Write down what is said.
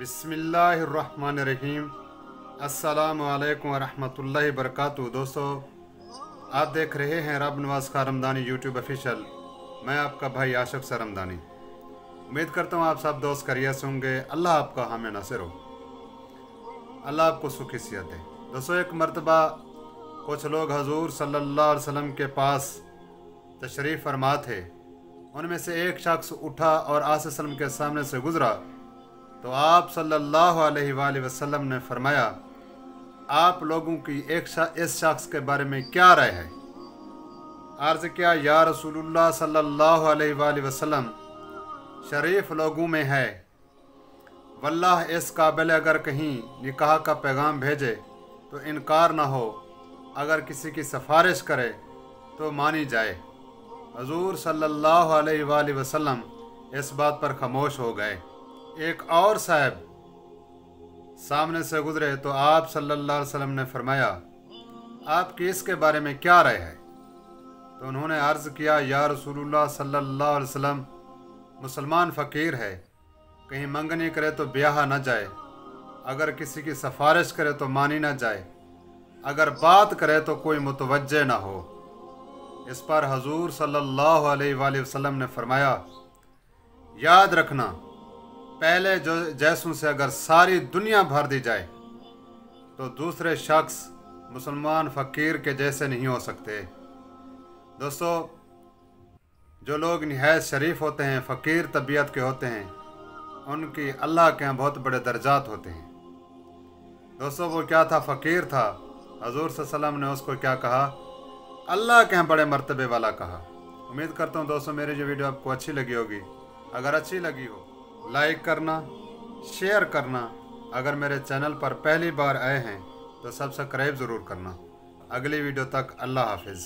बिस्मिल्लाहिर्रहमानिर्रहीम। अस्सलामु अलैकुम वरहमतुल्लाहि वबरकातुहू। दोस्तों, आप देख रहे हैं रब नवाज खां रमदानी यूट्यूब ऑफिशियल। मैं आपका भाई आशिक सर रमदानी। उम्मीद करता हूँ आप सब दोस्त खैरियत से होंगे। अल्लाह आपका हामी नासिर हो, अल्लाह आपको सुखी सेहत दे। दोस्तों, एक मरतबा कुछ लोग हजूर सल्लल्लाहु अलैहि वसल्लम के पास तशरीफ़ फरमा थे। उनमें से एक शख्स उठा और आसिफ सल्लम के सामने से गुजरा तो आप सल्लल्लाहु अलैहि वसल्लम ने फरमाया, आप लोगों की इस शख्स के बारे में क्या राय है? अर्ज़ किया, या रसूलुल्लाह सल्लल्लाहु अलैहि वसल्लम, शरीफ लोगों में है। वल्लाह इस काबिल अगर कहीं निकाह का पैगाम भेजे तो इनकार ना हो, अगर किसी की सिफारिश करे तो मानी जाए। हजूर सल्लल्लाहु अलैहि वसल्लम इस बात पर खामोश हो गए। एक और साहब सामने से गुजरे तो आप सल्लल्लाहु अलैहि वसल्लम ने फरमाया, आपकी इसके बारे में क्या राय है? तो उन्होंने अर्ज़ किया, या रसूलुल्लाह सल्लल्लाहु अलैहि वसल्लम, मुसलमान फ़कीर है, कहीं मंगनी करे तो ब्याह न जाए, अगर किसी की सिफारिश करे तो मानी न जाए, अगर बात करे तो कोई मुतवज्जे न हो। इस पर हजूर सल्लल्लाहु अलैहि वसल्लम ने फरमाया, याद रखना, पहले जो जैसों से अगर सारी दुनिया भर दी जाए तो दूसरे शख्स मुसलमान फ़कीर के जैसे नहीं हो सकते। दोस्तों, जो लोग निहायत शरीफ होते हैं, फ़कीर तबीयत के होते हैं, उनकी अल्लाह के यहाँ बहुत बड़े दर्जात होते हैं। दोस्तों, वो क्या था? फ़कीर था। हजूर सल्लल्लाहु अलैहि वसल्लम ने उसको क्या कहा? अल्लाह के यहाँ बड़े मर्तबे वाला कहा। उम्मीद करता हूँ दोस्तों मेरी जो वीडियो आपको अच्छी लगी होगी। अगर अच्छी लगी हो लाइक करना, शेयर करना। अगर मेरे चैनल पर पहली बार आए हैं तो सब्सक्राइब ज़रूर करना। अगली वीडियो तक अल्लाह हाफिज़।